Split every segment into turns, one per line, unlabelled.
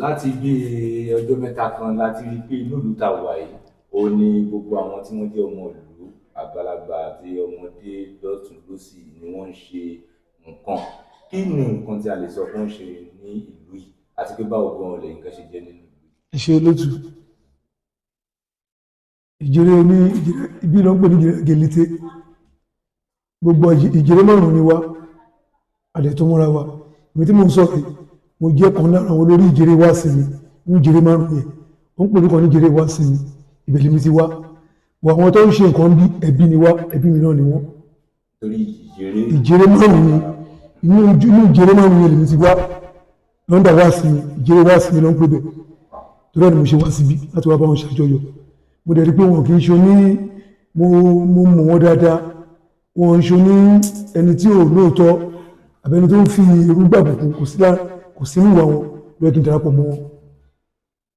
láti bí ọjọ́ mẹ́ta kan láti rí pé inú ìlú tá a wà yìí ó ní gbogbo àwọn tí wọ́n jẹ́ ọmọ ìlú àgbàlagbà àti ọmọdé lọ́tùn lósì ni wọ́n ń ṣe nǹkan. Kí ni nǹkan tí a lè sọ pé wọ́n ṣe ní ìlú yìí àti pé báwo gan-an lẹ̀yin nǹkan ṣe jẹ́ nínú ìlú yìí?
Ẹ ṣé olótù. Ìjèrè ní ibi ló ń pè ní ìjèrè gèlèté. Gbogbo ìjèrè márùn-ún ni wá àdẹ̀ tó múra wa. Ìwé tí mo ń sọ yìí mo jẹ́ kan lára àwọn olórí ìjèrè wá sí mi ní ìjèrè márùn-ún yẹn. Ó ń pè ní kan ní ìjèrè wá sí mi ìbẹ̀lẹ̀ mi ti wá. Wọ àwọn tó ń ṣe nǹkan bí ẹbí ni wá ẹbí mi náà ni wọ́n.
Torí
ìjèrè márùn-ún ni inú ìjèrè márùn-ún yẹn lèmi ti wá lọ́ndà wá sí mi ìjèrè wá sí mi ló ń pè bẹ̀. Torí ẹni mo ṣe wá síbí láti wá bá wọn ṣàjọyọ̀. Mo dẹ̀ rí pé wọn kì í ṣe ní mo mọ̀ wọ́n dáadáa wọn ń ṣe ní ẹni tí ò lóòótọ́ àbẹ́ni tó ń fi irúgbà bùkún kò sí níwà wọn lọ́ọ́ kí n darapọ̀ mọ́ wọn.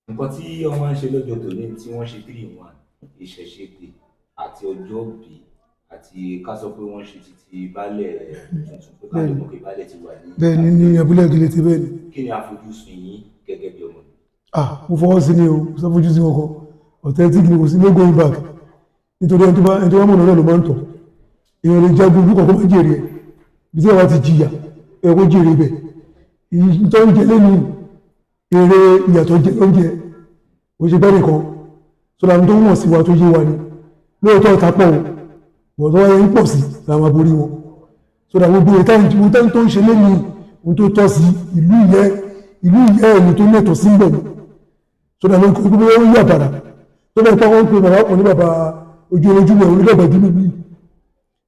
nǹkan tí wọ́n máa ń ṣe lọ́jọ́ tòní tí wọ́n ṣe 3-in-1 ìṣẹ̀ṣe dé àti ọjọ́ òbí àti ká sọ pé wọ́n ṣe títí baálẹ̀ tuntun pé ká lè mọ̀ pé baálẹ̀ ti wà ní.
Bẹ́ẹ̀ ni ní abúlé gèlèté bẹ́ẹ̀ ni.
Kí ni àfojúsùn yín gẹ́gẹ́ bí ọmọ?
Mo fọwọ́ sí ni o mo sáfojú sí kankan authentic ni kò sí no going back nítorí ẹni tó bá mọ̀ náà ló máa ń tọ̀ èèyàn lè jagun bí kọ̀ọ̀kan máa ń jèrè ẹ̀ bí tí wọ́n ti jìyà ẹ̀ kó jèrè ibẹ̀ ìtọ́ ń jẹ lẹ́nu èrè ìyàtọ̀ jẹ oúnjẹ ó ṣe bẹ́ẹ̀ nìkan sọ́dọ̀ àwọn tó wọ̀n sí wa tó yé wa ni lóòótọ́ ìta pọ̀ wọ́n tó wáyé ń pọ̀ sí làwọn aborí wọn sọ́dọ̀ àwọn gbogbo ìta tó ń ṣe lẹ́nu ohun tó tọ́ sí ìlú ìyẹ́ ẹni tó lẹ́tọ̀ sí ìgbẹ̀ ni sọ́dọ̀ àwọn gbogbo wọn yà bàrà tó bẹ́ẹ̀ pọ́ wọ́n pe bàbá pọ̀ ní bàbá ojú ojúmọ̀ onídọ̀gbà jùlọ yìí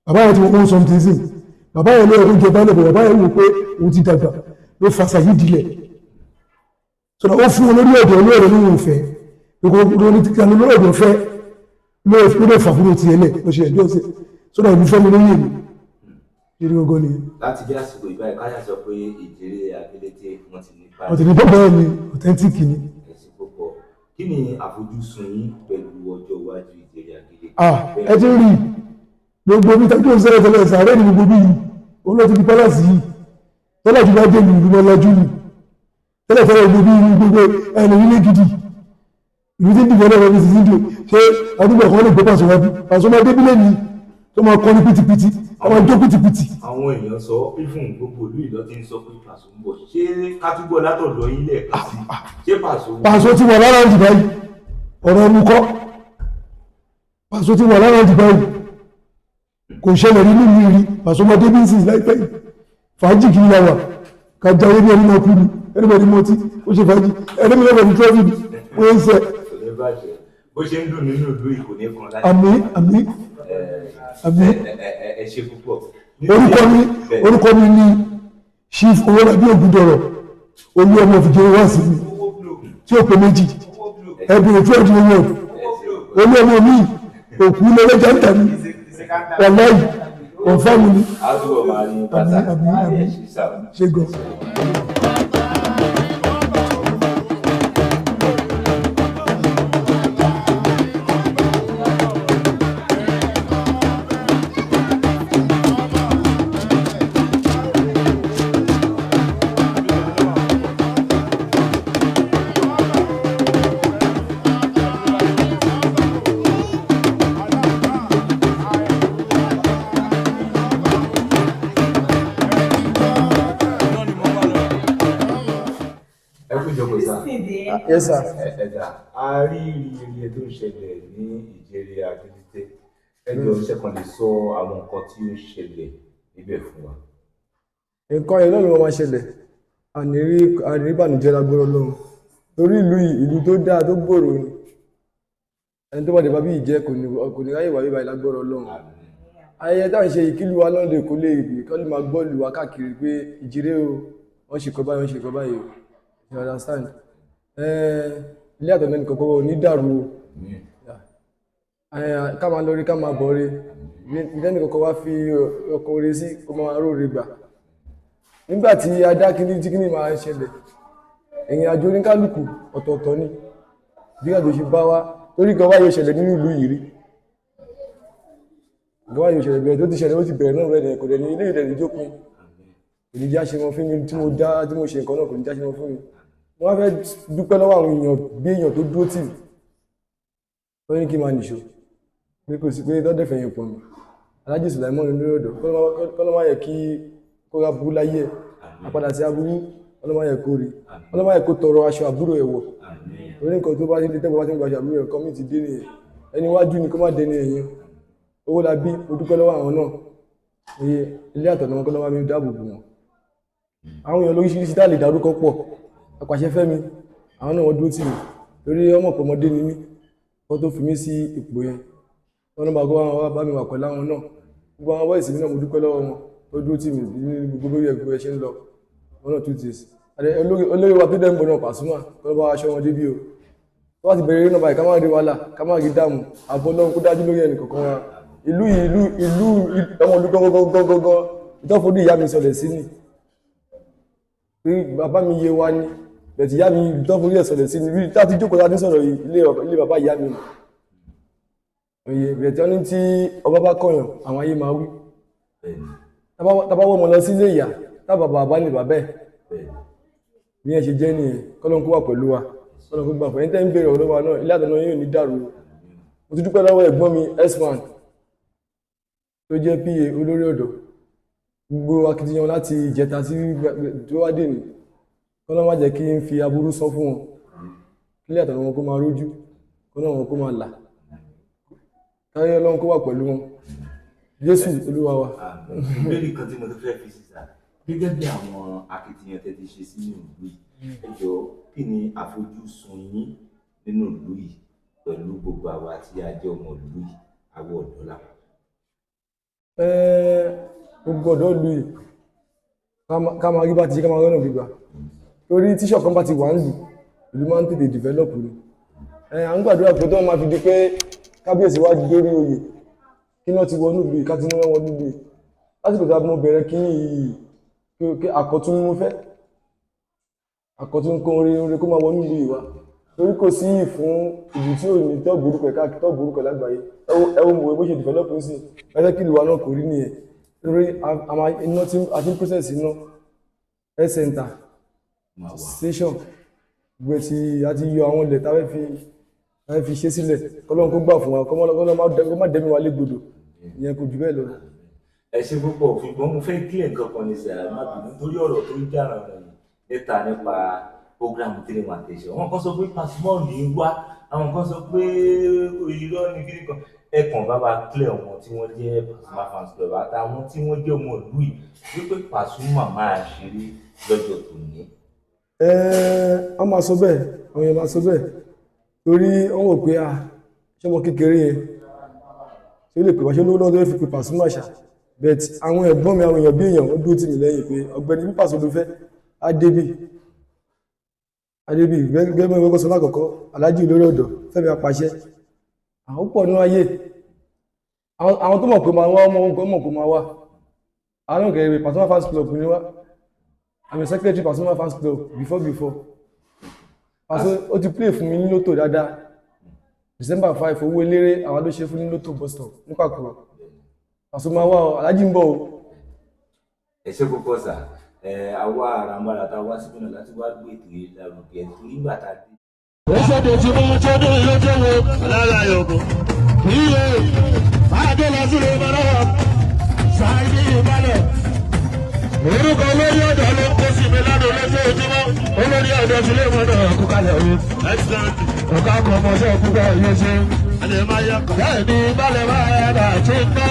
bàbá yẹn ti wọ́n sọm tí sí bàbá yẹn lóòrùn jẹ bá lẹ́bọ̀ bàbá yẹn wò pé òun ti dàgbà ló fàṣà yìí dilẹ̀ sọ́dọ̀ ó fún olórí ọ̀dọ̀ olóòrò ní òun fẹ́ lórí ti kanu lórí ọ̀dọ̀ fẹ́ lórí fàfúrò ti ẹlẹ̀ ló ṣe ẹjọ́ sí sọ́dọ̀ ìlú fẹ́mi lórí èmi eré ọgọ́ ni.
láti bí àsìkò ìgbà ìkáyà sọ pé ìjèrè àgbélété wọ́n ti ní báyìí.
wọ́n ti ní bọ́bọ́ mi authentic ni.
ẹ̀sìn púpọ̀ kí ni àfojúsùn yín pẹ̀lú ọjọ́ iwájú ìjèrè àgbélété?
ẹ ti rí gbogbo mi tàbí òṣèré tẹ́lẹ̀ sàárẹ̀ ní gbogbo yìí òun ló ti di pálásì yìí tẹ́lẹ̀ tí bá dé ìlú ìlú ọlájú ni tẹ́lẹ̀ tẹ́lẹ̀ gbogbo yìí gbogbo ẹni ilé gidi ìlú tí ń dìbò lọ́wọ́ fi sídìí ṣé àdúgbò kan lè gbé pàṣẹ wájú pàṣẹ máa dé bílẹ̀ yìí tó máa kọ́ ní pìtìpìtì àwọn ìjó pìtìpìtì.
àwọn èèyàn sọ pé fún gbogbo ìlú ìlọ tí ń sọ pé pàṣẹ ń bọ̀ ṣé kátúbọ̀ látọ̀dọ̀ yín lẹ́ẹ̀kan sí ṣé
pàṣẹ ti wà lára ìdìbà yìí ọ̀rọ̀ ẹnu kọ́ pàṣẹ ti wà lára ìdìbà yìí kò ṣẹlẹ̀ nínú mi rí pàṣọmọdé bí sí láìpẹ́ yìí fàájì kìí láwà kájá orí ẹni máa kú ní ẹnìbọ̀dì mọ́tí ó ṣe fàájì ẹni lọ́wọ́ ní trọ́fì wọ́n ń sẹ́.
bó ṣe ń dùn nínú ìlú ìkò ní kan láti.
àmín
ẹ ṣe púpọ̀.
orúkọ mi ni Chief Owólabí Ògúndọ̀rọ̀ olú ọmọ òfìjẹ́ wá sí mi tí ó pè méjì ẹbí ètò ẹ̀dùn owó olú ọmọ mi òkú lọ́lẹ́jà ń tà mí wàláyì kọ̀nfàmù ni àmì ṣe gan. Yes, sir.
A rí iye tó ń ṣẹlẹ̀ ní ìjèrè àgbélété. Ẹjọ́ iṣẹ́ kan lè sọ àwọn nǹkan tí ó ṣẹlẹ̀ níbẹ̀ fún wa.
Nǹkan yẹn náà ni wọ́n máa ṣẹlẹ̀. Àní ìbànújẹ́ lágbóró lọ́run. Torí ìlú tó dáa tó gbòòrò ni. Ẹni tó bá dé bá bí ìjẹ́ kò ní ráyè wá bíbá ìlágbóró lọ́run. Ayẹyẹ táwọn ṣe ìkílù wa lọ́dẹ kò lè rí kọ́ lè máa gbọ́ lù wá káàkiri pé ìjírẹ́ o wọ́n ṣe kọ́ báyìí wọ́n ṣe kọ́ báyìí o. You understand? Ilé àtọ̀nà nìkan kọ́kọ́ ní dàrú o ká máa lọ rí ká máa bọ̀ rí ilé nìkan kọ́ wá fi ọkọ̀ orí sí kó máa róore gbà nígbà tí adá kíní tí kíní máa ń ṣẹlẹ̀ ìrìn àjò oníkálùkù ọ̀tọ̀ọ̀tọ̀ ni bí àjò ṣe bá wá torí kan wáyé ṣẹlẹ̀ nínú ìlú yìí rí kan wáyé ṣẹlẹ̀ bẹ̀rẹ̀ tó ti ṣẹlẹ̀ ó ti bẹ̀rẹ̀ náà rẹ̀ kò dẹ̀ ní ilé ìrẹ̀ ìjókòó kò ní já ṣe wọn fún mi tí mo ṣe nǹkan náà kò ní já ṣe wọn fún mi wọ́n fẹ́ dúpẹ́ lọ́wọ́ àwọn èèyàn bí èèyàn tó dúró tì mí wọ́n ní kí n máa nìṣó pé kò sí pé tọ́dẹ̀ fẹ̀yìn pọ̀ mi Alhaji Sulaimon lórí ọ̀dọ̀ kọ́lọ́ máa yẹ kí kó ra burú láyé ẹ̀ àpadà sí aburú kọ́lọ́ máa yẹ kó rí kọ́lọ́ máa yẹ kó tọrọ aṣọ àbúrò ẹ̀ wọ̀ orí nǹkan tó bá ti tẹ́gbọ́ bá ti ń gba aṣọ àbúrò ẹ̀ kọ́ mi ti dé nìyẹn ẹni wájú ni kó má dé ní ẹ̀yìn owó la bí mo dúpẹ́ lọ́wọ́ àwọn náà ilé àtọ̀nà wọn kọ́lọ́ máa mi dáàbò bò wọn àwọn èèyàn lóríṣiríṣi tá lè dárúkọ pọ̀ àpàṣẹ fẹ́mi àwọn náà wọ́n dúró tì mí torí ọmọ pọ̀mọdé ni mí wọ́n tó fi mí sí ipò yẹn wọ́n náà bá gbọ́ àwọn bá mi wà pẹ̀lú àwọn náà gbogbo àwọn bọ́ìsì mi náà mo dúpẹ́ lọ́wọ́ wọn tó dúró tì mí ní gbogbo bí ẹgbẹ́ ṣe ń lọ wọn náà tún ti sí olórí wa tó dẹ́ ń bọ̀ náà Pasuma kọ́ bá aṣọ wọn débí o tó bá ti bẹ̀rẹ̀ eré náà báyìí ká má rí wàhálà ká má rí dààmú àbọ̀ lọ́run kó dájú lórí ẹnì kọ̀ọ̀kan wa ìlú àwọn olùgbọ́ngọ́ngọ́ngọ́ ìtọ́fọdú ìyá mi sọlẹ̀ sí ni pé bàbá mi yé wa ní bẹ̀tì ìyá mi ìtọ́fọdú ẹ̀ sọlẹ̀ sí ni bí láti jókòó láti sọ̀rọ̀ ilé bàbá ìyá mi bẹ̀tì wọn ní tí ọba bá kọ̀yàn àwọn ayé máa wí tábà wọ́n mọ̀ lọ sí ilé ìyá tábà bàbá ní bàbá ẹ̀ bí ẹ ṣe jẹ́ nìyẹn kọ́lọ́n kó wà pẹ̀lú wa kọ́lọ́n kó gbà fún ẹni tẹ́ ń bèèrè ọ̀rọ̀ wa náà ilé àtọ̀nà yóò ní dàrú mo ti dúpẹ́ lọ́wọ́ ẹ̀gbọ́n mi S1 tó jẹ́ PA olórí ọ̀dọ́ gbogbo akitiyan láti ìjẹta sí tó wá dé ní kọ́lọ́n má jẹ́ kí n fi aburú sọ fún wọn ilé àtọ̀nà wọn kó máa rójú kọ́lọ́n wọn kó máa là káyọ̀ Ọlọ́run kó wà pẹ̀lú wọn Jésù Olúwa wa.
ìbéèrè kan tí mo ti fẹ́ fi sísà gẹ́gẹ́ bí àwọn akitiyan tẹ́ ti ṣe sínú ìlú yìí ẹ jọ̀ọ́ kí ni àfojúsùn yín nínú ìlú yìí pẹ̀lú gbogbo àwa tí a jẹ́ ọmọ ìlú yìí àwọ̀ ọ̀dọ́ la.
Gbogbo ọ̀dọ́ ìlú yìí ká máa rí bá ti ṣe ká máa rọ́nà gbígbà torí tíṣọ̀ kan bá ti wà ń lù ìlú máa ń tètè develop ni à ń gbàdúrà pé tó wọ́n máa fi di pé kábíyèsí wá dórí oyè kí náà ti wọnú ìlú yìí ká ti náà wọnú ìlú yìí lásìkò tí a mọ bẹ̀rẹ̀ kí àkọ́tún mo fẹ́ àkọ́tún kan orí kó máa wọnú ìlú yìí wá torí kò sí fún ìlú tí ò ní tó burúkọ káàkiri tó burúkọ lágbàáyé ẹwọ́n mọ̀ bó ṣe develop sí ẹgbẹ́ kí ìlú wa náà kò rí nìyẹn torí iná tí a ti ń process iná health center station gbé tí a ti yọ àwọn ilẹ̀ táwẹ́ fi ṣe sílẹ̀ kọ́lọ́n kó gbà fún wa kọ́ má dẹ́mi wa légbodò ìyẹn kò jù bẹ́ẹ̀ lọ.
ẹ ṣe púpọ̀ ṣùgbọ́n mo fẹ́ kílẹ̀ nǹkan kan ní sẹ́yà má bínú torí ọ̀rọ̀ tó ń jà ràn níta nípa program 3 Mantation àwọn kan sọ pé Pasuma ní wá àwọn kan sọ pé irọ́ ní kíní kan ẹ̀kan bàbá kílẹ̀ wọn tí wọ́n jẹ́ Pasuma fans club àtàwọn tí wọ́n jẹ́ ọmọ ìlú yìí wípé Pasuma máa ṣeré lọ́jọ́ tòní.
wọ́n máa sọ bẹ́ẹ̀ àwọn èèyàn máa sọ bẹ́ẹ̀ torí wọ́n wò pé ṣọmọ kékeré yẹn tí ó lè pè wá ṣe lówó lọ́wọ́ tó fi pè Pasuma ṣá but àwọn ẹ̀gbọ́n mi àwọn èèyàn bí èèyàn wọ́n dúró tì mí lẹ́yìn pé ọ̀gbẹ́ni bí Pasuma ló fẹ́ adébí gẹ́gẹ́ bí wọ́n sọ lákọ̀ọ́kọ́ Alhaji olórí ọ̀dọ́ Fẹ́mi Apàṣẹ àwọn pọ̀ nínú ayé àwọn tó mọ̀ pé máa wá ọmọ nǹkan mọ̀ pé máa wá àwọn kẹrẹ Pasuma fans club ní wá I'm a secretary Pasuma fans club before Pasuma ó ti play fún mi ní lótò dáadáa December 5 owó eléré àwọn ló ṣe fún ní lótò bus stop ní Pàkúrọ̀ Pasuma wá ọ Alhaji ń bọ̀ o.
ẹ ṣe púpọ̀ sà àwa àràmàrà tá a wá síbí náà láti wá gbé ètò yìí lárugẹ torí ìgbà tá a dé.
ó ṣètò tí mo tó dé ilé tó wo lára yòókù iye adé lọ sí ilé mọ́nà ṣáàjì ìbálẹ̀ orúkọ olórí ọ̀dọ́ ló ń kó sí mi ládùn lójoojúmọ́ olórí ọ̀dọ́ sí ilé mọ́nà kúkálẹ̀ o ọ̀gá kan mọ̀ṣẹ́ púpọ̀ yóò ṣe bẹ́ẹ̀ ni balẹ̀ máa yá bá ti ń bọ́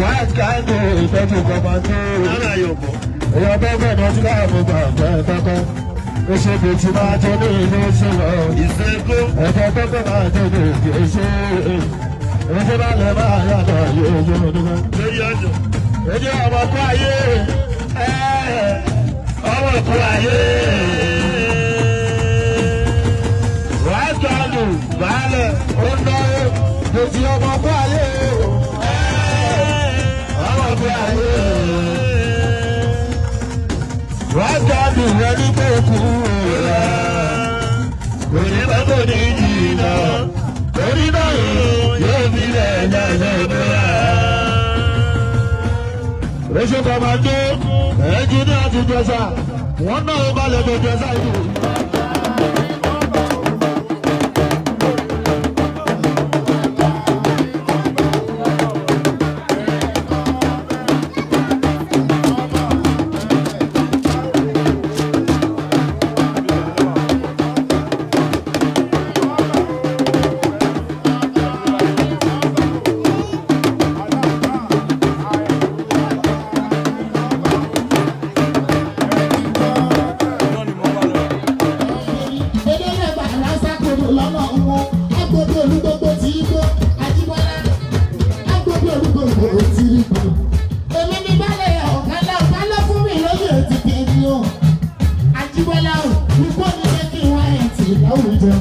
white kind ìtọ́jú kọ́mọ́tò èèyàn bẹ́ẹ̀ bẹ́ẹ̀ náà ti ká àmọ́ gbà pẹ́ẹ́pẹ́pẹ́ ó ṣe bí ti máa tó ní ìlú ṣẹlẹ̀ ẹ̀fọ́ pẹ́pẹ́ máa tó ní ìlú ṣe èyí bá lẹ̀ máa yàtọ̀ yóò yóò dúró. èdè ọmọkú ayé ọmọkú ayé wàá tọ́lù baálẹ̀ ó náwó èdè ọmọkú ayé ọmọkú ayé wọ́n jáde rẹ̀ ní bókú rẹ̀ kò ní bá kò ní jìnnà torí náà yóò fi lẹ̀ lẹ́lẹ́ bóyá. Rẹ́ṣọ́ Kọ́mádé ẹ̀jú ní àtijọ́sà wọ́n náà ó balẹ̀ tó jẹ sáyé.
Àjíbọ́lá ò ní kó ní pé kí wọ́n ẹ̀ tì láwùjọ.